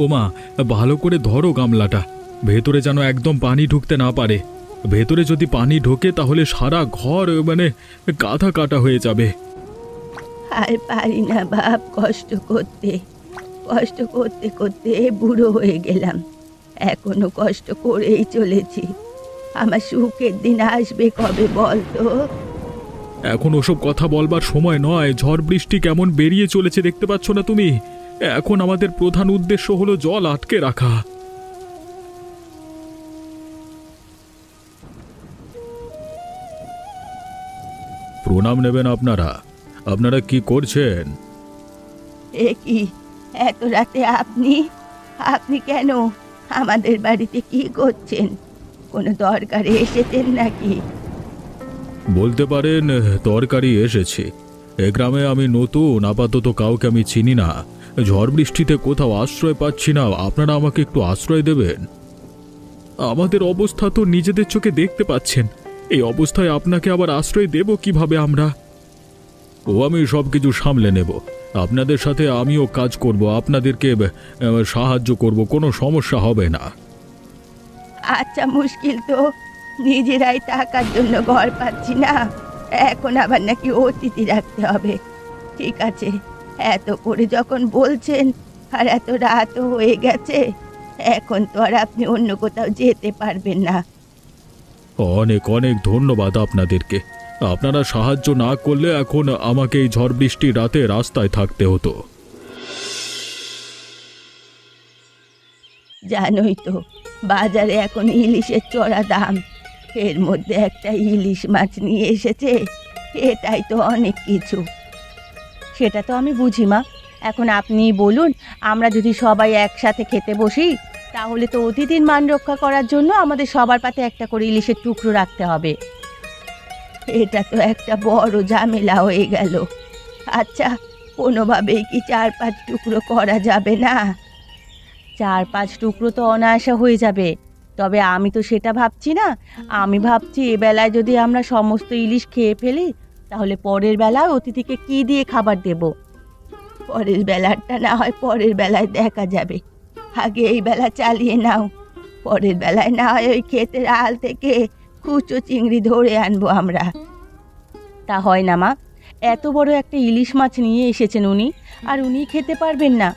ওমা, ভালো করে ধরো গামলাটা, ভেতরে যেন একদম পানি ঢুকতে না পারে। ভেতরে যদি পানি ঢোকে তাহলে সারা ঘর গাধা কাটা হয়ে যাবে। আর পারি না বাপ, কষ্ট করতে করতে বুড়ো হয়ে গেলাম। এখনো কষ্ট করেই চলেছি। আমার সুখের দিন আসবে কবে বল তো? এখন ওসব কথা বলবার সময় নয়। ঝড় বৃষ্টি কেমন বেরিয়ে চলেছে দেখতে পাচ্ছ না তুমি? এখন আমাদের প্রধান উদ্দেশ্য হলো জল আটকে রাখা। প্রণাম নেবেন আপনারা। আপনারা কি করছেন? এ কি, এত রাতে আপনি আপনি কেন আমাদের বাড়িতে কি করছেন? কোনো দরকারে এসেছেন নাকি? বলতে পারেন তরকারি এসেছে। এ গ্রামে আমি নতুন, আপাতত কাউকে আমি চিনি না। ঝড় বৃষ্টিতে কোথাও আশ্রয় পাচ্ছি না। আপনারা আমাকে একটু আশ্রয় দেবেন? আমাদের অবস্থা তো নিজেদের চোখে দেখতে পাচ্ছেন। এই অবস্থায় আপনাকে আবার আশ্রয় দেব কিভাবে আমরা? আমি সবকিছু সামলে নেব। আপনাদের সাথে আমিও কাজ করব, আপনাদেরকে সাহায্য করব, কোনো সমস্যা হবে না। আচ্ছা, মুশকিল তো। নিজেরাই থাকার জন্য ঘর পাচ্ছি না, এখন আবার নাকি অতিথি রাখতে হবে। ঠিক আছে, এত করে যখন বলছেন, আর এত রাতও হয়ে গেছে, এখন তো আর আপনি অন্য কোথাও যেতে পারবেন না। অনেক অনেক ধন্যবাদ আপনাদেরকে। আপনারা সাহায্য না করলে এখন আমাকে এই ঝড় বৃষ্টির রাতে রাস্তায় থাকতে হতো। জানোই তো, বাজারে এখন ইলিশের চড়া দাম। এর মধ্যে একটা ইলিশ মাছ নিয়ে এসেছে, এটাই তো অনেক কিছু। সেটা তো আমি বুঝি মা। এখন আপনি বলুন, আমরা যদি সবাই একসাথে খেতে বসি, তাহলে তো অতিথির মান রক্ষা করার জন্য আমাদের সবার পাতে একটা করে ইলিশের টুকরো রাখতে হবে। এটা তো একটা বড় ঝামেলা হয়ে গেল। আচ্ছা, কোনোভাবেই কি 4-5 টুকরো করা যাবে না? 4-5 টুকরো তো অনায়াসে হয়ে যাবে, তবে আমি তো সেটা ভাবছি না। আমি ভাবছি এবেলায় যদি আমরা সমস্ত ইলিশ খেয়ে ফেলি, তাহলে পরের বেলায় অতিথিকে কি দিয়ে খাবার দেব? পরের বেলাটা না হয় পরের বেলায় দেখা যাবে, আগে এই বেলা চালিয়ে নাও। পরের বেলায় না হয় ওই ক্ষেতের আল থেকে কুচো চিংড়ি ধরে আনবো আমরা। তা হয় না মা, এত বড় একটা ইলিশ মাছ নিয়ে এসেছেন উনি, আর উনি খেতে পারবেন না?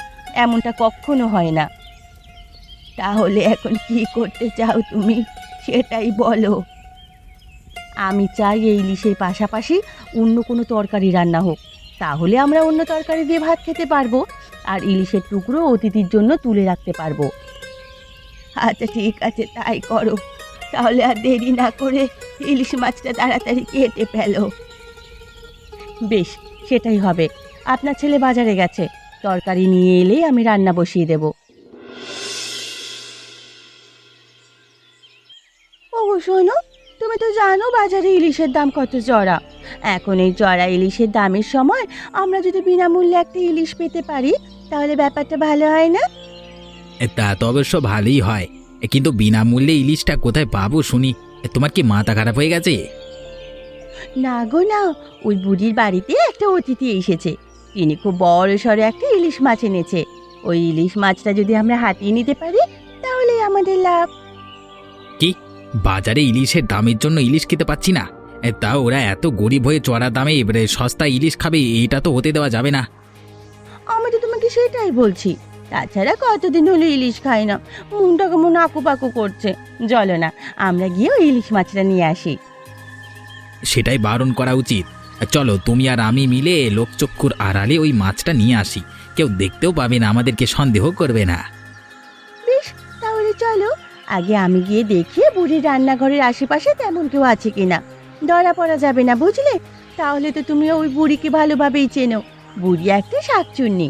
এমনটা কখনো হয় না। তাহলে এখন কি করতে চাও তুমি, সেটাই বলো। আমি চাই এই ইলিশের পাশাপাশি অন্য কোনো তরকারি রান্না হোক, তাহলে আমরা অন্য তরকারি দিয়ে ভাত খেতে পারবো, আর ইলিশের টুকরো অতিথির জন্য তুলে রাখতে পারবো। আচ্ছা ঠিক আছে, তাই করো। তাহলে আর দেরি না করে ইলিশ মাছটা তাড়াতাড়ি কেটে ফেলো। বেশ, সেটাই হবে। আপনার ছেলে বাজারে গেছে, তরকারি নিয়ে এলেই আমি রান্না বসিয়ে দেব। ওগো শোনো, তুমি তো জানো বাজারে ইলিশের দাম কত চড়া। এখন এই চড়া ইলিশের দামের সময় আমরা যদি বিনামূল্যে একটা ইলিশ পেতে পারি, তাহলে ব্যাপারটা ভালো হয় না? তা তো অবশ্য ভালোই হয়, কিন্তু বিনামূল্যে ইলিশটা কোথায় পাবো শুনি? তোমার কি মাথা খারাপ হয়ে গেছে? না গো না, ওই বুড়ির বাড়িতে একটা অতিথি এসেছে। তিনি খুব বড় সড়ো একটা ইলিশ মাছ এনেছে। ওই ইলিশ মাছটা যদি আমরা হাতিয়ে নিতে পারি, তাহলে আমাদের লাভ। কি, বাজারে ইলিশের দামের জন্য ইলিশ খেতে পাচ্ছি না? তা ওরা এত গরিব হয়ে চড়া দামে এবারে সস্তা ইলিশ খাবে, এটা তো হতে দেওয়া যাবে না। আমি তো তোমাকে সেটাই বলছি। তাছাড়া কতদিন হলো ইলিশ খাই না, মনটা কেমন আকুপাকু করছে। চলো না, আমরা গিয়ে ওই ইলিশ মাছটা নিয়ে আসি। সেটাই বারণ করা উচিত। চলো, তুমি আর আমি মিলে লোকচক্ষুর আড়ালে ওই মাছটা নিয়ে আসি। কেউ দেখতেও পাবে না, আমাদেরকে সন্দেহ করবে না। বেশ, তাহলে চলো। আগে আমি গিয়ে দেখি বুড়ির রান্নাঘরের আশেপাশে তেমন কেউ আছে কিনা। ধরা পড়া যাবে না, বুঝলে? তাহলে তো তুমি ওই বুড়িকে ভালোভাবেই চেনো। বুড়ি একটা শাকচুন্নি।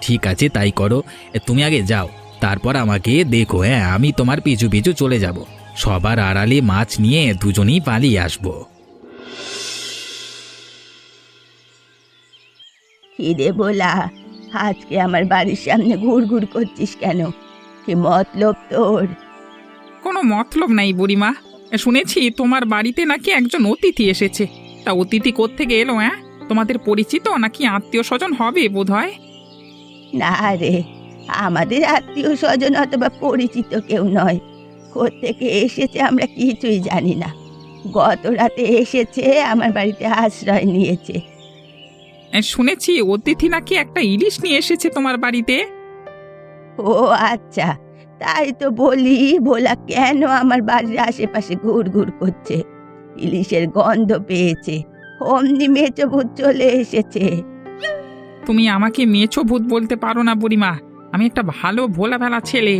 ঠিক আছে, তাই করো। তুমি আগে যাও, তারপর আমাকে দেখো। হ্যাঁ, আমি তোমার পিছু পিছু চলে যাব। সবার আড়ালে মাছ নিয়ে দুজনেই পালিয়ে আসবো। কি রে বলা, আজকে আমার বাড়ির সামনে ঘুরঘুর করছিস কেন? কি মতলব তোর? কোনো মতলব নাই বুড়িমা। শুনেছি তোমার বাড়িতে নাকি একজন অতিথি এসেছে। তা অতিথি কোত্থেকে এলো? তোমাদের পরিচিত নাকি আত্মীয় স্বজন হবে বোধ হয়? না রে, আমাদের আত্মীয় স্বজন অথবা পরিচিত কেউ নয়। কোত্থেকে এসেছে আমরা কিছুই জানি না। গত রাতে এসেছে, আমার বাড়িতে আশ্রয় নিয়েছে। শুনেছি অতিথি নাকি একটা ইলিশ নিয়ে এসেছে তোমার বাড়িতে। ও আচ্ছা, তাই তো বলি, ভোলা কেন আমার বাড়ির আশেপাশে ঘুরঘুর করছে। ইলিশের গন্ধ পেয়েছে, অমনি মেচো ভূত চলে এসেছে। তুমি আমাকে মেছো ভূত বলতে পারো না বুড়িমা, আমি একটা ভালো ভোলা ভালা ছেলে।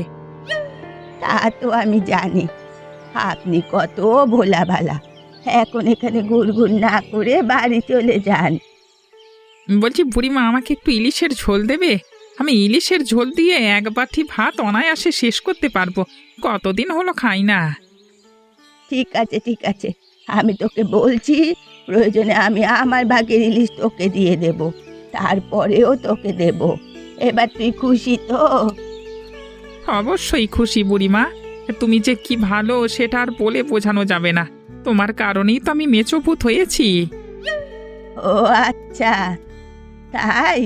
তা তো আমি জানি, আপনি কত ভোলা ভালা। এখন এখানে ঘুরঘুর না করে বাড়ি চলে যান। বলছি বুড়িমা, আমাকে একটু ইলিশের ঝোল দেবে? আমি ইলিশের ঝোল দিয়ে এক বাটি ভাত অনায়াসে শেষ করতে পারবো, কতদিন হলো খাই না। ঠিক আছে ঠিক আছে, আমি তোকে বলছি, প্রয়োজনে আমি আমার ভাগের ইলিশ তোকে দিয়ে দেব, তারপরেও তোকে দেব। এবার তুই খুশি তো? অবশ্যই খুশি বুড়িমা, তুমি যে কি ভালো সেটা আর বলে বোঝানো যাবে না। তোমার কারণেই তো আমি মেচো ভূত হয়েছি। ও আচ্ছা, তাই?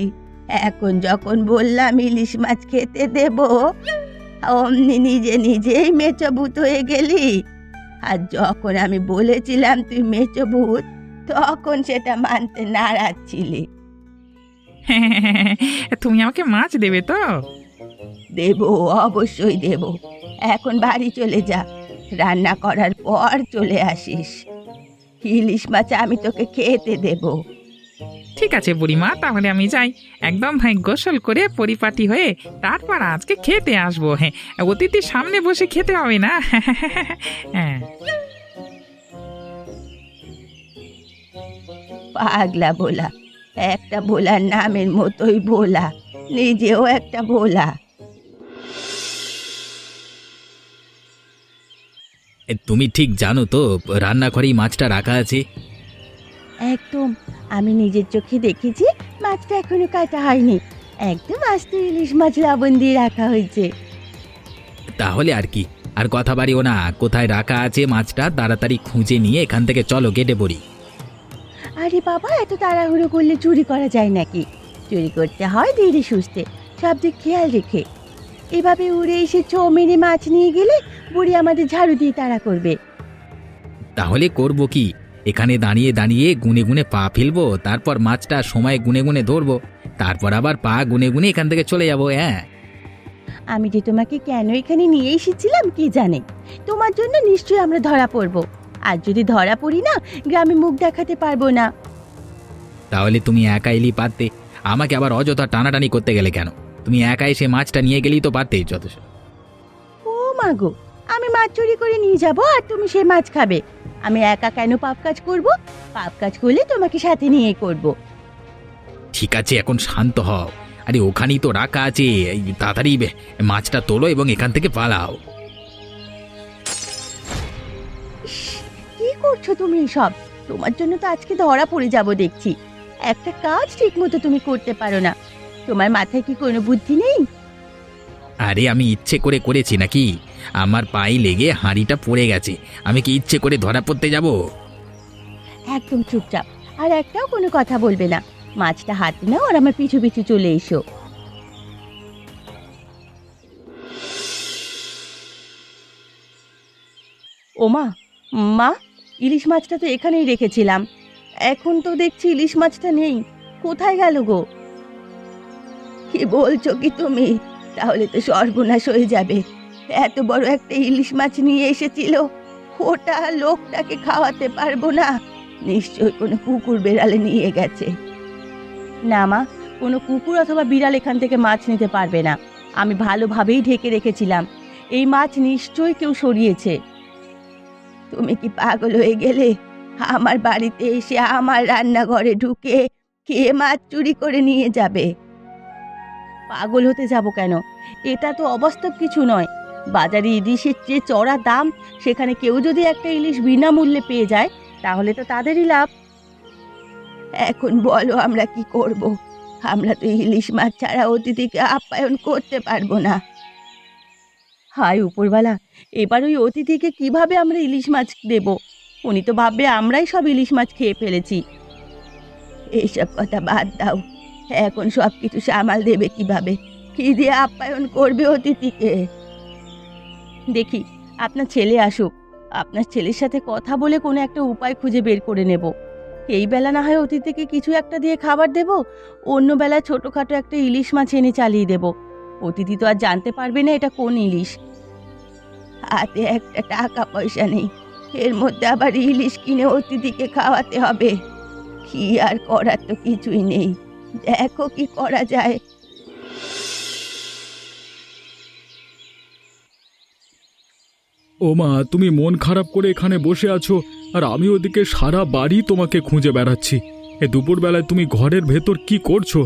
এখন যখন বললাম ইলিশ মাছ খেতে দেব, অমনি নিজে নিজেই মেচোভূত হয়ে গেলি। আর যখন আমি বলেছিলাম তুই মেচোভূত, তখন সেটা মানতে নারাজ ছিলি। তুমি আমাকে মাছ দেবে তো? দেব, অবশ্যই দেব। এখন বাড়ি চলে যা, রান্না করার পর চলে আসিস। ইলিশ মাছ আমি তোকে খেতে দেব। ঠিক আছে বুড়িমা, তাহলে আমি যাই। একদম গোসল করে পরিপাটি হয়ে তারপর আজকে খেতে আসবো। হ্যাঁ, অতিথির সামনে বসে খেতে হবে না। হ্যাঁ। পাগলা ভোলা, একটা ভোলার নামের মতোই ভোলা, নিজেও একটা ভোলা। তুমি ঠিক জানো তো রান্নাঘরেই মাছটা রাখা আছে? একদম, আমি নিজের চোখে দেখেছি, মাছটা এখনো কাটা হয়নি। একদম আস্ত ইলিশ মাছ লবণ দিয়ে রাখা হয়েছে। তাহলে আর কি, আর কথা বাড়িও না, কোথায় রাখা আছে মাছটা তাড়াতাড়ি খুঁজে নিয়ে এখান থেকে চলো, কেটে পড়ি। আরে বাবা, এত তাড়াহুড়ো করলে চুরি করা যায় নাকি? চুরি করতে হয় ধীরে সুস্থে, সব দিক খেয়াল রেখে। এভাবে উড়ে এসে ছো মেরে মাছ নিয়ে গেলে বুড়ি আমাদের ঝাড়ু দিয়ে তাড়া করবে। তাহলে করব কি, এখানে দাঁড়িয়ে দাঁড়িয়ে গুনে গুনে পা ফেলবো, তারপর মাছটা সময় গুনে গুনে ধরবো, তারপর আবার পা গুনে গুনে এখান থেকে চলে যাবো। হ্যাঁ, আমি যে তোমাকে কেন এখানে নিয়ে এসেছিলাম কি জানে? তোমার জন্য নিশ্চয়ই আমরা ধরা পড়ব। আর যদি ধরা পড়ি না, গ্রামে মুখ দেখাতে পারবো না। তাহলে তুমি একা এলি পারতে, আমাকে আবার অযথা টানাটানি করতে গেলে কেন? তুমি একা এসে মাছটা নিয়ে গেলেই তো পারতে, যথেষ্ট। ও মাগো, আমি মাছ চুরি করে নিয়ে যাব আর তুমি সেই মাছ খাবে? আমি একা কেন পাপ কাজ করব? পাপ কাজ করলে তোমাকে সাথে নিয়ে করব। ঠিক আছে, এখন শান্ত হও। আরে ওখানেই তো রাখা আছে, এই তাড়াতাড়ি মাছটা তোলো এবং এখান থেকে পালাও। ইস, কি করছো তুমি সব? তোমার জন্য তো আজকে ধরা পড়ে যাব দেখছি। একটা কাজ ঠিক মতো তুমি করতে পারো না। তোমার মাথায় কি কোনো বুদ্ধি নেই? আরে আমি ইচ্ছে করে করেছি নাকি? আমার পায়ে লেগে হাঁড়িটা পড়ে গেছে, আমি কি ইচ্ছে করে ধরা পড়তে যাব? একদম চুপচাপ, আর একটাও কোনো কথা বলবে না। মাছটা হাতে নাও আর আমার পিছু পিছু চলে এসো। ওমা, মা, ইলিশ মাছটা তো এখানেই রেখেছিলাম। এখন তো দেখছি ইলিশ মাছটা নেই, কোথায় গেল গো? কি বলছো কি তুমি? তাহলে তো সর্বনাশ হয়ে যাবে। এত বড় একটা ইলিশ মাছ নিয়ে এসেছিল, ওটা লোকটাকে খাওয়াতে পারবো না। নিশ্চয়ই কোনো কুকুর বেড়ালে নিয়ে গেছে। না মা, কোনো কুকুর অথবা বিড়াল এখান থেকে মাছ নিতে পারবে না। আমি ভালোভাবেই ঢেকে রেখেছিলাম। এই মাছ নিশ্চয়ই কেউ সরিয়েছে। তুমি কি পাগল হয়ে গেলে? আমার বাড়িতে এসে আমার রান্নাঘরে ঢুকে কে মাছ চুরি করে নিয়ে যাবে? পাগল হতে যাব কেন? এটা তো অবাস্তব কিছু নয়। বাজারে ইলিশের যে চড়া দাম, সেখানে কেউ যদি একটা ইলিশ বিনামূল্যে পেয়ে যায়, তাহলে তো তাদেরই লাভ। এখন বলো আমরা কি করব? আমরা তো ইলিশ মাছ ছাড়া অতিথিকে আপ্যায়ন করতে পারবো না। হায় উপরওয়ালা, এবার ওই অতিথিকে কিভাবে আমরা ইলিশ মাছ দেব? উনি তো ভাববে আমরাই সব ইলিশ মাছ খেয়ে ফেলেছি। এইসব কথা বাদ দাও, এখন সব কিছু সামাল দেবে কিভাবে? কি দিয়ে আপ্যায়ন করবে অতিথিকে? দেখি আপনার ছেলে আসুক, আপনার ছেলের সাথে কথা বলে কোনো একটা উপায় খুঁজে বের করে নেব। এই বেলা না হয় অতিথিকে কিছু একটা দিয়ে খাবার দেব, অন্য বেলায় ছোটোখাটো একটা ইলিশ মাছ এনে চালিয়ে দেব। অতিথি তো আর জানতে পারবে না এটা কোন ইলিশ। হাতে একটা টাকা পয়সা নেই, এর মধ্যে আবার ইলিশ কিনে অতিথিকে খাওয়াতে হবে। কি আর করার তো কিছুই নেই, দেখো কি করা যায়। ও মা, তুমি মন খারাপ করে এখানে বসে আছো আর আমি ওদিকে সারা বাড়ি তোমাকে খুঁজে বেড়াচ্ছি। এ দুপুরবেলায় তুমি ঘরের ভেতর কি করছো?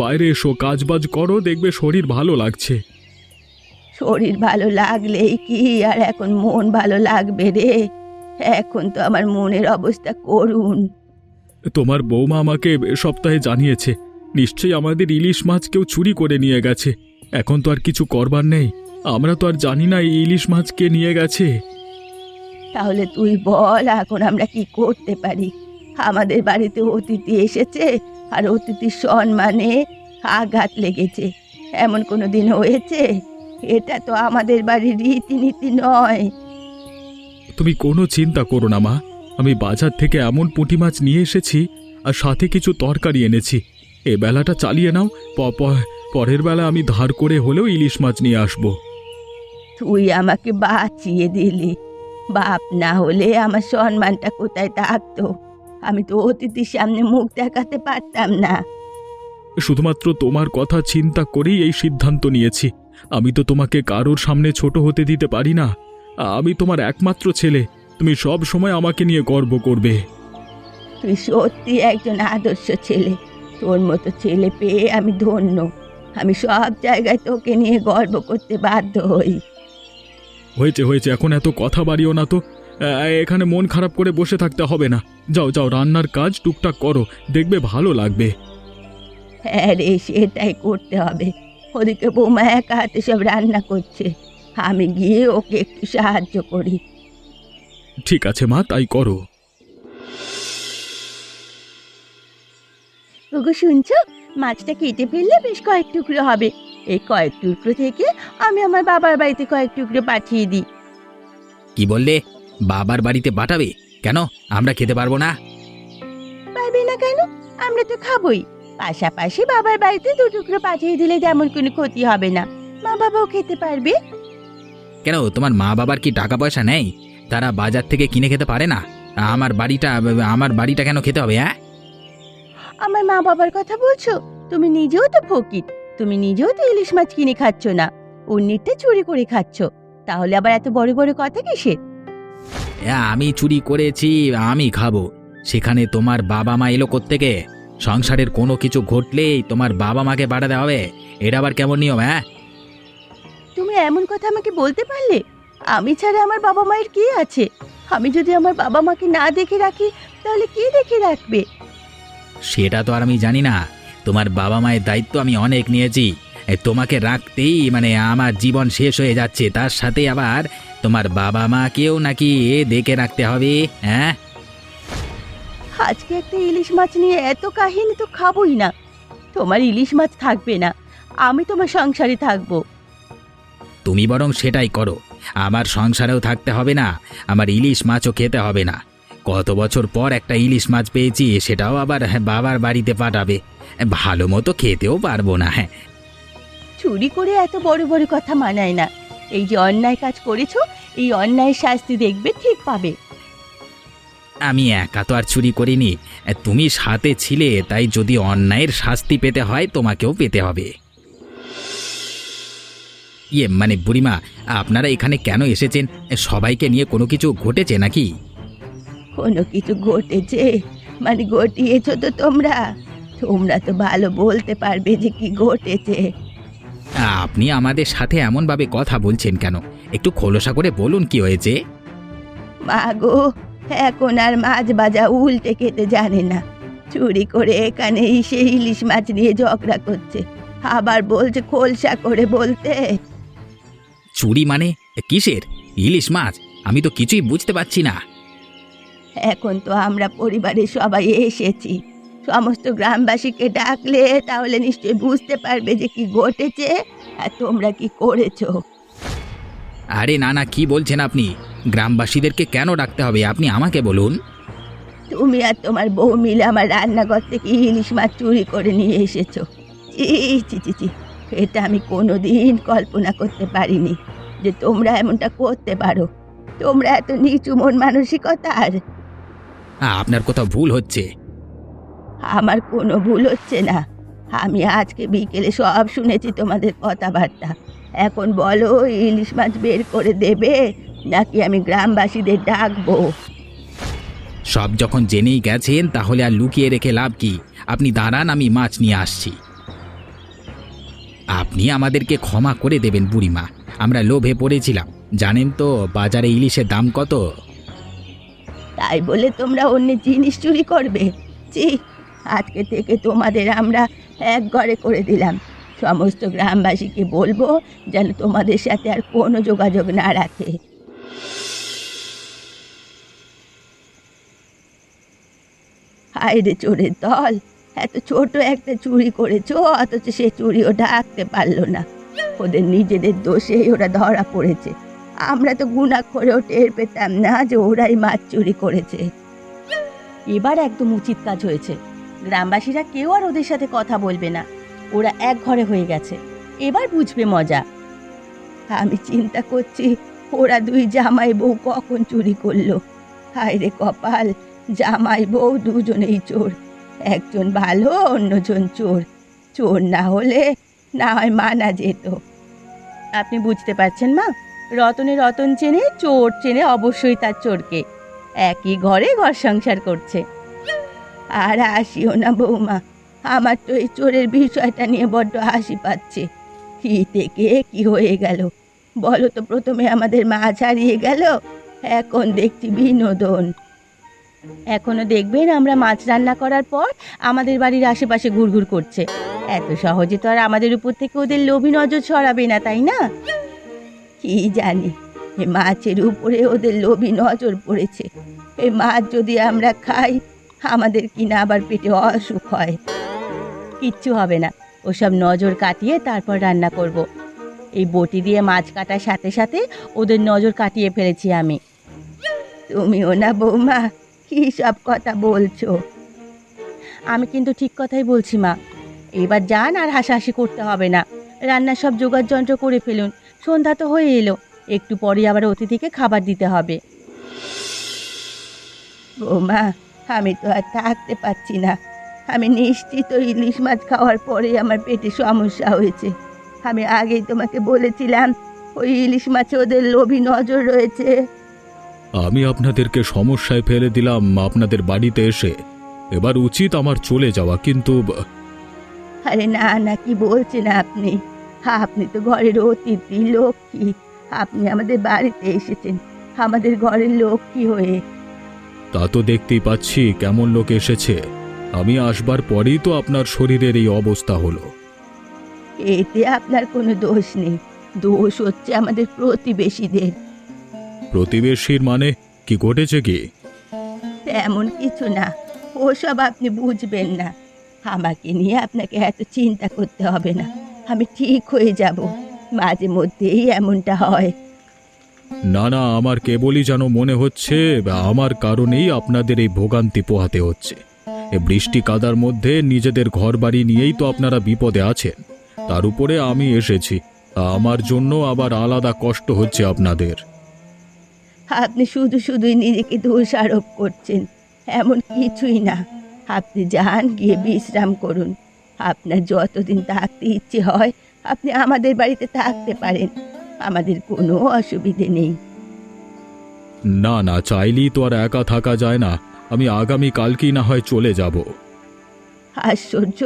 বাইরে এসো, কাজবাজ করো, দেখবে শরীর ভালো লাগছে। শরীর ভালো লাগলেই কি আর এখন মন ভালো লাগবে রে? এখন তো আমার মনের অবস্থা করুণ। তোমার বৌমা আমাকে এ সপ্তাহে জানিয়েছে নিশ্চয়ই আমাদের ইলিশ মাছ কেউ চুরি করে নিয়ে গেছে। এখন তো আর কিছু করবার নেই, আমরা তো আর জানি না এই ইলিশ মাছ কে নিয়ে গেছে। তাহলে তুই বল এখন আমরা কি করতে পারি? আমাদের বাড়িতে অতিথি এসেছে আর অতিথির সম্মানে আঘাত লেগেছে, এমন কোনো দিন হয়েছে? এটা তো আমাদের বাড়ির রীতিনীতি নয়। তুমি কোনো চিন্তা করো না মা, আমি বাজার থেকে এমন পুঁটি মাছ নিয়ে এসেছি আর সাথে কিছু তরকারি এনেছি। এ বেলাটা চালিয়ে নাও, পরের বেলা আমি ধার করে হলেও ইলিশ মাছ নিয়ে আসবো। তুই আমাকে বাঁচিয়ে দিলি, বাপ না হলে আমার সম্মানটা কোথায় থাকতো? আমি তো অতিথির সামনে মুখ দেখাতে পারতাম না। শুধুমাত্র তোমার কথা চিন্তা করেই এই সিদ্ধান্ত নিয়েছি। আমি তো তোমাকে কারোর সামনে ছোট হতে দিতে পারি না। আমি তোমার একমাত্র ছেলে, তুমি সব সময় আমাকে নিয়ে গর্ব করবে। তুই সত্যি একজন আদর্শ ছেলে, তোর মতো ছেলে পেয়ে আমি ধন্য। আমি সব জায়গায় তোকে নিয়ে গর্ব করতে বাধ্য হই। হয়েছে হয়েছে, এখন এত কথা বাড়িও না তো। এখানে মন খারাপ করে বসে থাকতে হবে না। যাও যাও, রান্নার কাজ টুকটাক করো, দেখবে ভালো লাগবে। হ্যাঁ রে, সেটাই করতে হবে। ওদিকে বৌমা একা হাতে সব রান্না করছে, আমি গিয়ে ওকে একটু সাহায্য করি। ঠিক আছে মা, তাই করো। ওগো শুনছো, মাছটা কেটে ফেললে বেশ কয়েক টুকরো হবে। এই কয়েক টুকরো থেকে আমি আমার বাবার বাড়িতে কয়েক টুকরো পাঠিয়ে দিই। কি বললে? বাবার বাড়িতে পাঠাবে? কেন, আমরা খেতে পারবো না? পারবে না কেন? আমরা তো খাবোই। পাশাপাশি বাবার বাড়িতে দু টুকরো পাঠিয়ে দিলে যেমন কোনো ক্ষতি হবে না, মা বাবাও খেতে পারবে। কেন, তোমার মা বাবার কি টাকা পয়সা নেই? তারা বাজার থেকে কিনে খেতে পারে না? আমার বাড়িটা কেন খেতে হবে? হ্যাঁ, আমার মা বাবার কথা বলছো? তুমি নিজেও তো ফকির, তুমি নিজেও তো ইলিশ মাছ কিনে খাচ্ছ না, অন্যেরটা চুরি করে খাচ্ছ। তাহলে আবার এত বড় বড় কথা কিসের? আমি চুরি করেছি, আমি খাবো। সেখানে তোমার বাবা মা এলো কোত্থেকে? সংসারের কোনো কিছু ঘটলেই তোমার বাবা মাকে পাঠাতে হবে, এটা আবার কেমন নিয়ম? হ্যাঁ, তুমি এমন কথা আমাকে বলতে পারলে? আমি ছাড়া আমার বাবা মায়ের কি আছে? আমি যদি আমার বাবা মাকে না দেখে রাখি তাহলে কে দেখে রাখবে? সেটা তো আর আমি জানি না। তোমার বাবা মায়ের দায়িত্ব আমি অনেক নিয়েছি। তোমাকে রাখতেই আমার জীবন শেষ হয়ে যাচ্ছে, তার সাথে আবার তোমার বাবা মাকেও নাকি দেখে রাখতে হবে? হ্যাঁ, আজকে একটা ইলিশ মাছ নিয়ে এত কাহিনী তো খাবোই না। তোমার ইলিশ মাছ থাকবে না, আমি তোমার সংসারে থাকবো। তুমি বরং সেটাই করো। আমার সংসারেও থাকতে হবে না, আমার ইলিশ মাছও খেতে হবে না। কত বছর পর একটা ইলিশ মাছ পেয়েছি, সেটাও আবার বাবার বাড়িতে পাঠাবে। ভালো মতো খেতেও পারবো না। হ্যাঁ, চুরি করে এত বড় বড় কথা মানায় না। এই যে অন্যায় কাজ করেছো, এই অন্যায়ের শাস্তি দেখবে, ঠিক পাবে। আমি একা তো আর চুরি করিনি, তুমি সাথে ছিলে, তাই যদি অন্যায়ের শাস্তি পেতে হয় তোমাকেও পেতে হবে। বুড়িমা, আপনারা এখানে কেন এসেছেন? সবাইকে নিয়ে কোনো কিছু ঘটেছে নাকি? কোনো কিছু ঘটেছে মানে ঘটিয়েছো তো তোমরা? তোমরা তো ভালো বলতে পারবে যে কি ঘটেছে। আপনি আমাদের সাথে এমনভাবে কথা বলছেন কেন? একটু খোলসা করে বলুন কি হয়েছে। মা গো, এখন আর মাছ ভাজা উল্টে খেতে জানে না। চুরি করে এখানে এসে ইলিশ মাছ নিয়ে ঝগড়া করছে, আবার বলছে খোলসা করে বলতে। চুরি মানে কিসের? ইলিশ মাছ? আমি তো কিছুই বুঝতে পারছি না। এখন তো আমরা পরিবারের সবাই এসেছি, সমস্ত গ্রামবাসীকে ডাকলে তাহলে নিশ্চয়ই বুঝতে পারবে যে কি ঘটেছে আর তোমরা কি করেছো। আরে না না, কি বলছেন আপনি? গ্রামবাসীদেরকে কেন ডাকতে হবে আপনি আমাকে বলুন। তুমি আর তোমার বউ মিলে আমার রান্নাঘর থেকে ইলিশ মাছ চুরি করে নিয়ে এসেছো। চি চি চি চি, এটা আমি কোনোদিন কল্পনা করতে পারিনি যে তোমরা এমনটা করতে পারো। তোমরা এত নিচু মন মানসিকতার। আপনার কোথাও ভুল হচ্ছে। আমার কোনো ভুল হচ্ছে না। আমি আজকে বিকেলে সব শুনেছি তোমাদের কথাবার্তা। এখন বলো ইলিশ মাছ বের করে দেবে নাকি আমি গ্রামবাসীদের ডাকবো। সব যখন জেনেই গেছেন তাহলে আর লুকিয়ে রেখে লাভ কি? আপনি দাঁড়ান, আমি মাছ নিয়ে আসছি। আপনি আমাদেরকে ক্ষমা করে দেবেন বুড়িমা, আমরা লোভে পড়েছিলাম। জানেন তো বাজারে ইলিশের দাম কত। তাই বলে তোমরা অন্য জিনিস চুরি করবে? ছি, আজকে থেকে তোমাদের আমরা এক ঘরে করে দিলাম। সমস্ত গ্রামবাসীকে বলবো যেন তোমাদের সাথে আর কোনো যোগাযোগ না রাখে। হায় রে চোরের দল, এত ছোট একটা চুরি করেছো অথচ সে চুরিও ঢাকতে পারলো না। ওদের নিজেদের দোষেই ওরা ধরা পড়েছে। আমরা তো গুনাহ করেও টের পেতাম না যে ওরাই মাছ চুরি করেছে। এবার একদম উচিত কাজ হয়েছে। গ্রামবাসীরা কেউ আর ওদের সাথে কথা বলবে না। ওরা এক ঘরে হয়ে গেছে, এবার বুঝবে মজা। আমি চিন্তা করছি ওরা দুই জামাই বউ কখন চুরি করলো। হায় রে কপাল, জামাই বউ দুজনেই চোর। একজন ভালো, অন্যজন চোর। চোর না হলে না হয় মানা যেত। আপনি বুঝতে পারছেন মা? রতনে রতন চেনে, চোর চেনে অবশ্যই তার চোরকে। একই ঘরে ঘর সংসার করছে। আর হাসিও না বৌমা, আমার তো এই চোরের বিষয়টা নিয়ে বড্ড হাসি পাচ্ছে। কি থেকে কি হয়ে গেল বলো তো? প্রথমে আমাদের মাছ হারিয়ে গেল, এখন দেখছি বিনোদন। এখনো দেখবেন আমরা মাছ রান্না করার পর আমাদের বাড়ির আশেপাশে ঘুরঘুর করছে। এত সহজে তো আর আমাদের উপর থেকে ওদের লোভী নজর ছড়াবে না, তাই না? কি জানি এ মাছের উপরে ওদের লোভী নজর পড়েছে। এই মাছ যদি আমরা খাই আমাদের কিনা আবার পেটে অসুখ হয়। কিচ্ছু হবে না, ওসব নজর কাটিয়ে তারপর রান্না করব। এই বটি দিয়ে মাছ কাটার সাথে সাথে ওদের নজর কাটিয়ে ফেলেছি আমি। তুমিও না বৌমা, কী সব কথা বলছো? আমি কিন্তু ঠিক কথাই বলছি মা। এবার যান, আর হাসাহাসি করতে হবে না। রান্নার সব জোগাড় যন্ত্র করে ফেলুন। সন্ধ্যা তো হয়ে এলো, একটু পরে আবার অতিথিকে খাবার দিতে হবে। বৌমা, আমি তো আর থাকতে পারছি না। আমি নিশ্চিত ইলিশ মাছ খাওয়ার পরে আমার পেটে সমস্যা হয়েছে। আমি আগেই তোমাকে বলেছিলাম ওই ইলিশ মাছে ওদের লোভী নজর রয়েছে। আমি আপনাদেরকে সমস্যায় ফেলে দিলাম আপনাদের বাড়িতে এসে। এবার উচিত আমার চলে যাওয়া, কিন্তু আরে না না, কি বলছেন আপনি? আপনি তো ঘরের অতিথি, লক্ষ্মী। আপনি আমাদের বাড়িতে এসেছেন আমাদের ঘরের লক্ষ্মী হয়ে। তা তো দেখতেই পাচ্ছি কেমন লোক এসেছে। আমি আসবার পরেই তো আপনার শরীরের এই অবস্থা হলো। এতে আপনার কোনো দোষ নেই, দোষ হচ্ছে আমাদের প্রতিবেশীদের। প্রতিবেশীর মানে কি ঘটেছে কি? তেমন কিছু না, ওসব আপনি বুঝবেন না। আমাকে নিয়ে আপনাকে এত চিন্তা করতে হবে না, আমি ঠিক হয়ে যাব। মাঝে মধ্যেই এমনটা হয়। না না, আমার কেবলই যেন মনে হচ্ছে আমার কারণেই আপনাদের এই ভোগান্তি পোহাতে হচ্ছে। এ বৃষ্টি কাদার মধ্যে নিজেদের ঘরবাড়ি নিয়েই তো আপনারা বিপদে আছেন, তার উপরে আমি এসেছি। আমার জন্য আবার আলাদা কষ্ট হচ্ছে আপনাদের। আপনি শুধু শুধুই নিজেকে দোষারোপ করছেন, এমন কিছুই না। আপনি যান, গিয়ে বিশ্রাম করুন। আপনার যতদিন থাকতে ইচ্ছে হয় আপনি আমাদের বাড়িতে থাকতে পারেন, আমাদের কোনো অসুবিধে নেই। না না, চাইলেই তো আর একা থাকা যায় না। আমি আগামী কালকেই না হয় চলে যাব। আশ্চর্য,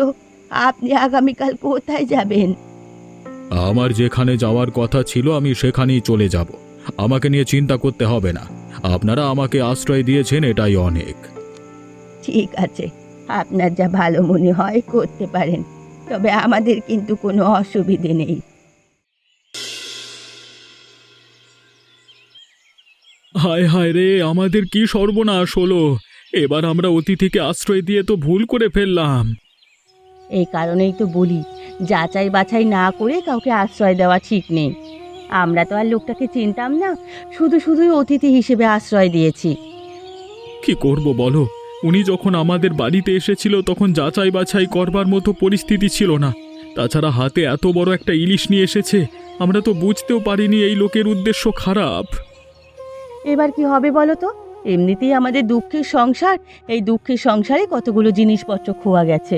আপনি আগামীকাল কোথায় যাবেন? আমার যেখানে যাওয়ার কথা ছিল আমি সেখানেই চলে যাব। আমাকে নিয়ে চিন্তা করতে হবে না। আপনারা আমাকে আশ্রয় দিয়েছেন, এটাই অনেক। ঠিক আছে, আপনার যা ভালো মনে হয় করতে পারেন, তবে আমাদের কিন্তু কোনো অসুবিধে নেই। হায় হায় রে, আমাদের কি সর্বনাশ হলো! এবার আমরা অতিথিকে আশ্রয় দিয়ে তো ভুল করে ফেললাম। এই কারণেই তো বলি, যাচাই বাছাই না করে কাউকে আশ্রয় দেওয়া ঠিক নেই। আমরা তো আর লোকটাকে চিনতাম না, শুধু শুধুই অতিথি হিসেবে আশ্রয় দিয়েছি। কি করব বলো, উনি যখন আমাদের বাড়িতে এসেছিল তখন যাচাই বাছাই করবার মতো পরিস্থিতি ছিল না। তাছাড়া হাতে এত বড় একটা ইলিশ নিয়ে এসেছে, আমরা তো বুঝতেও পারিনি এই লোকের উদ্দেশ্য খারাপ। এবার কি হবে বলো তো? এমনিতেই আমাদের দুঃখের সংসার, এই দুঃখের সংসারে কতগুলো জিনিসপত্র খোয়া গেছে।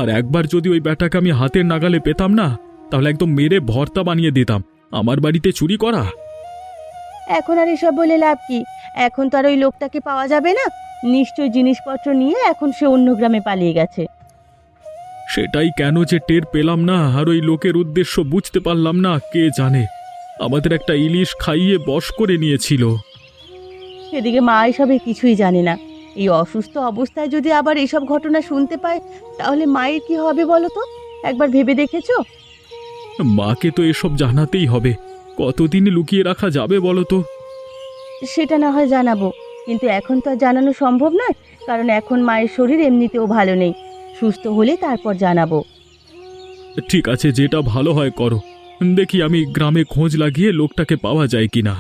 আর একবার যদি ওই ব্যাটাকে আমি হাতের নাগালে পেতাম না, তাহলে একদম মেরে ভর্তা বানিয়ে দিতাম। আমার বাড়িতে চুরি করা। এখন আর এসব বলে লাভ কি? এখন তো আর ওই লোকটাকে পাওয়া যাবে না। নিশ্চয় জিনিসপত্র নিয়ে এখন সে অন্য গ্রামে পালিয়ে গেছে। সেটাই কেন যে টের পেলাম না, আর ওই লোকের উদ্দেশ্য বুঝতে পারলাম না, কে জানে। আমাদের একটা ইলিশ খাইয়ে বশ করে নিয়েছিল। এদিকে মা এসবের কিছুই জানে না। এই অসুস্থ অবস্থায় যদি আবার এসব ঘটনা শুনতে পায়, তাহলে মায়ের কি হবে বলো তো? একবার ভেবে দেখেছো? মাকে তো এসব জানাতেই হবে। কতদিন লুকিয়ে রাখা যাবে বলো তো? সেটা না হয় জানাবো, কিন্তু এখন তো আর জানানো সম্ভব নয়, কারণ এখন মায়ের শরীর এমনিতেও ভালো নেই। সুস্থ হলে তারপর জানাবো। ঠিক আছে, যেটা ভালো হয় করো। দেখি আমি গ্রামে খোঁজ লাগিয়ে লোকটাকে পাওয়া যায় কিনা।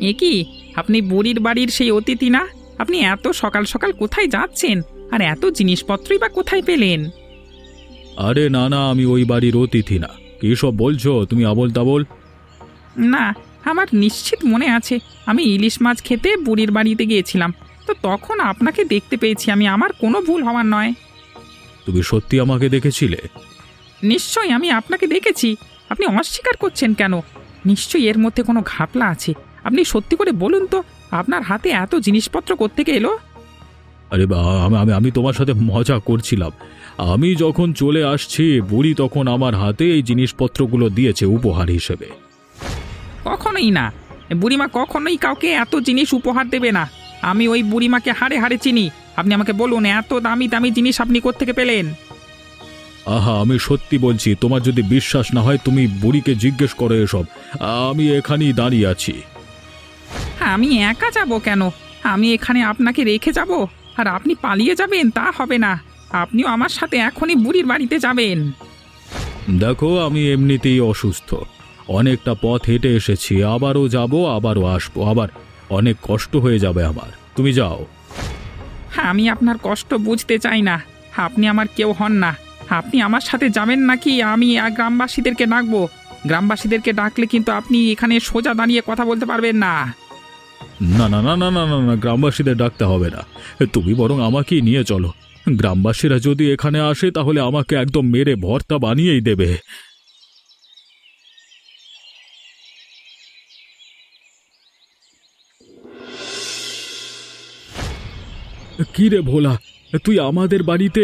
এ কি, আপনি বুড়ির বাড়ির সেই অতিথি না? আপনি এত সকাল সকাল কোথায় যাচ্ছেন? আর এত জিনিসপত্রই বা কোথায় পেলেন? আরে না না, আমি ওই বাড়ির অতিথি না। কি সব বলছো তুমি আবোল তাবোল? না, আমার নিশ্চিত মনে আছে আমি ইলিশ মাছ খেতে বুড়ির বাড়িতে গিয়েছিলাম, তো তখন আপনাকে দেখতে পেয়েছি আমি। আমার কোনো ভুল হওয়ার নয়। তুমি সত্যি আমাকে দেখেছিলে? নিশ্চয়ই আমি আপনাকে দেখেছি। আপনি অস্বীকার করছেন কেন? নিশ্চয়ই এর মধ্যে কোনো ঘাপলা আছে। আপনি সত্যি করে বলুন তো, আপনার হাতে এত জিনিসপত্র কোত্থেকে এলো? আরে আমি আমি আমি তোমার সাথে মজা করছিলাম। আমি যখন চলে আসছি, বুড়ি তখন আমার হাতে এই জিনিসপত্রগুলো দিয়েছে উপহার হিসেবে। কখনোই না, বুড়িমা কখনোই কাউকে এত জিনিস উপহার দেবে না। আমি ওই বুড়িমাকে হাড়ে হাড়ে চিনি। আপনি আমাকে বলুন, এত দামি দামি জিনিস আপনি কোত্থেকে পেলেন? আহা, আমি সত্যি বলছি। তোমার যদি বিশ্বাস না হয় তুমি বুড়িকে জিজ্ঞেস করো এসব। আমি এখানেই দাঁড়িয়ে আছি। হ্যাঁ, আমি একা যাব কেন? আমি এখানে আপনাকে রেখে যাব আর আপনি পালিয়ে যাবেন? তা হবে না। আপনিও আমার সাথে এখনই বুড়ির বাড়িতে যাবেন। দেখো, আমি এমনিতেই অসুস্থ। অনেকটা পথ হেঁটে এসেছি, আবারও যাব, আবারও আসবো, আবার অনেক কষ্ট হয়ে যাবে আমার। তুমি যাও। হ্যাঁ, আমি আপনার কষ্ট বুঝতে চাই না। আপনি আমার কেউ হন না। আপনি আমার সাথে যাবেন নাকি আমি গ্রামবাসীদেরকে ডাকবো? গ্রামবাসীদেরকে ডাকলে কিন্তু আপনি এখানে সোজা দাঁড়িয়ে কথা বলতে পারবেন না। না না না না না না না, গ্রামবাসীদের ডাকতে হবে না। তুমি বরং আমাকেই নিয়ে চলো। গ্রামবাসীরা যদি এখানে আসে তাহলে আমাকে একদম মেরে ভর্তা বানিয়েই দেবে। কি রে ভোলা, তুই আমাদের বাড়িতে?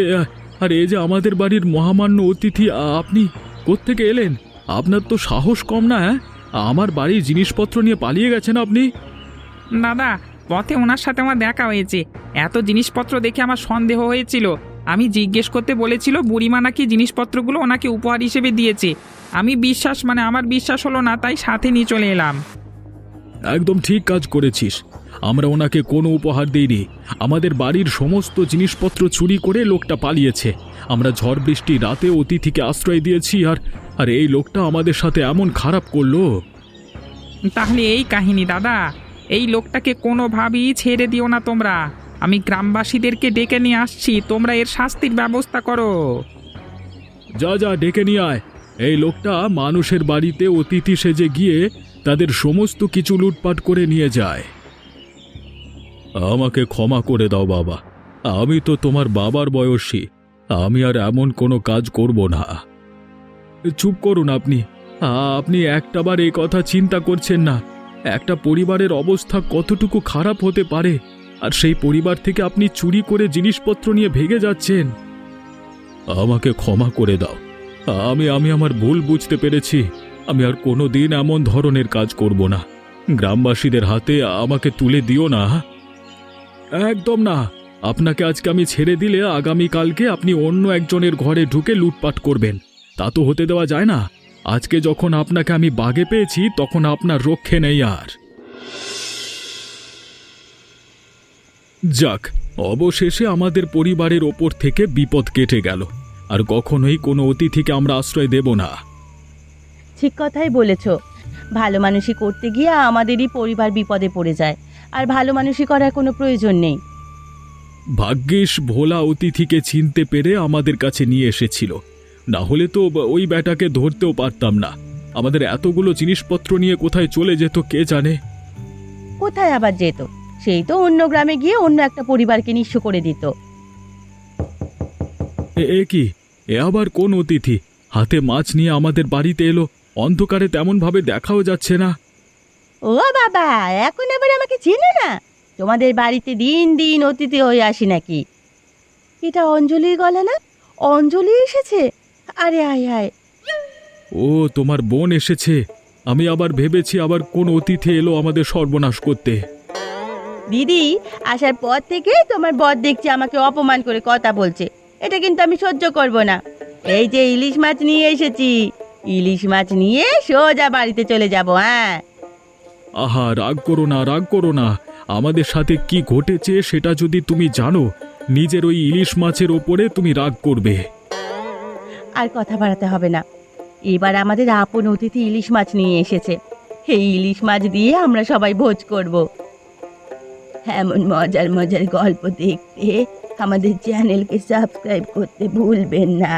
আর এই যে আমাদের বাড়ির মহামান্য অতিথি, আপনি কোত্থেকে এলেন? আপনার তো সাহস কম না? আমার বাড়ির জিনিসপত্র নিয়ে পালিয়ে গেছেন আপনি। দাদা, পথে ওনার সাথে আমার দেখা হয়েছে। এত জিনিসপত্র দেখে আমার সন্দেহ হয়েছিল। আমি জিজ্ঞেস করতে বলেছিল বুড়িমা নাকি জিনিসপত্রগুলো ওনাকে উপহার হিসেবে দিয়েছে। আমার বিশ্বাস হলো না, তাই সাথে নিয়ে চলে এলাম। একদম ঠিক কাজ করেছিস। আমরা ওনাকে কোনো উপহার দিইনি। আমাদের বাড়ির সমস্ত জিনিসপত্র চুরি করে লোকটা পালিয়েছে। আমরা ঝড় বৃষ্টি রাতে অতিথিকে আশ্রয় দিয়েছি, আর এই লোকটা আমাদের সাথে এমন খারাপ করলো। তাহলে এই কাহিনী দাদা। এই লোকটাকে কোনোভাবেই ছেড়ে দিও না তোমরা। আমি গ্রামবাসীদেরকে ডেকে নিয়ে আসছি, তোমরা এর শাস্তির ব্যবস্থা করো। যা যা, ডেকে নিয়ে আয়। এই লোকটা মানুষের বাড়িতে অতিথি সেজে গিয়ে তাদের সমস্ত কিছু লুটপাট করে নিয়ে যায়। আমাকে ক্ষমা করে দাও বাবা। আমি তো তোমার বাবার বয়সী। আমি আর এমন কোনো কাজ করব না। চুপ করুন আপনি। আপনি একটাবার এই কথা চিন্তা করছেন না? একটা পরিবারের অবস্থা কতটুকু খারাপ হতে পারে, আর সেই পরিবার থেকে আপনি চুরি করে জিনিসপত্র নিয়ে ভেগে যাচ্ছেন। আমাকে ক্ষমা করে দাও। আমি আমার ভুল বুঝতে পেরেছি। আমি আর কোনো দিন এমন ধরনের কাজ করব না। গ্রামবাসীদের হাতে আমাকে তুলে দিও না। একদম না। আপনাকে আজকে আমি ছেড়ে দিলে আগামীকালকে আপনি অন্য একজনের ঘরে ঢুকে লুটপাট করবেন। তা তো হতে দেওয়া যায় না। আজকে যখন আপনাকে আমি বাগে পেয়েছি তখন আপনার রক্ষে নেই আর। যাক, অবশেষে আমাদের পরিবারের ওপর থেকে বিপদ কেটে গেল। আর কখনোই কোনো অতিথিকে আমরা আশ্রয় দেব না। ঠিক কথাই বলেছ। ভালো মানুষই করতে গিয়ে আমাদেরই পরিবার বিপদে পড়ে যায়, আর ভালো মানুষই করার কোনো প্রয়োজন নেই। ভাগ্যিস ভোলা অতিথিকে চিনতে পেরে আমাদের কাছে নিয়ে এসেছিল, না হলে তো ওই ব্যাটাকে ধরতেও পারতাম না। আমাদের এতগুলো জিনিসপত্র নিয়ে কোথায় চলে যেত কে জানে। কোথায় আবার যেত? সেই তো অন্য গ্রামে গিয়ে অন্য একটা পরিবারকে নিঃস্ব করে দিত। এ কি, এ আবার কোন অতিথি হাতে মাছ নিয়ে আমাদের বাড়িতে এলো? অন্ধকারে তেমন ভাবে দেখাও যাচ্ছে না। ও বাবা, এখন আবার আমাকে চেনে না? তোমাদের বাড়িতে দিন দিন অতিথি হয়ে আসি নাকি? এটা অঞ্জলির গলা না? অঞ্জলি এসেছে। আরে আয় আয়। ও, তোমার বোন এসেছে। আমি আবার ভেবেছি আবার কোন অতিথি এলো আমাদের সর্বনাশ করতে। দিদি, আসার পর থেকে তোমার বর দেখছি আমাকে অপমান করে কথা বলছে। এটা কিন্তু আমি সহ্য করব না। এই যে ইলিশ মাছ নিয়ে এসেছি, ইলিশ মাছ নিয়ে সোজা বাড়িতে চলে যাব। হ্যাঁ, আহা, রাগ করো না, রাগ করো না। আমাদের সাথে কি ঘটেছে সেটা যদি তুমি জানো, নিজের ওই ইলিশ মাছের ওপরে তুমি রাগ করবে। আর কথা বাড়াতে হবে না। এবার আমাদের আপন অতিথি ইলিশ মাছ নিয়ে এসেছে। এই ইলিশ মাছ দিয়ে আমরা সবাই ভোজ করব। এমন মজার মজার গল্প দেখতে আমাদের চ্যানেলকে সাবস্ক্রাইব করতে ভুলবেন না।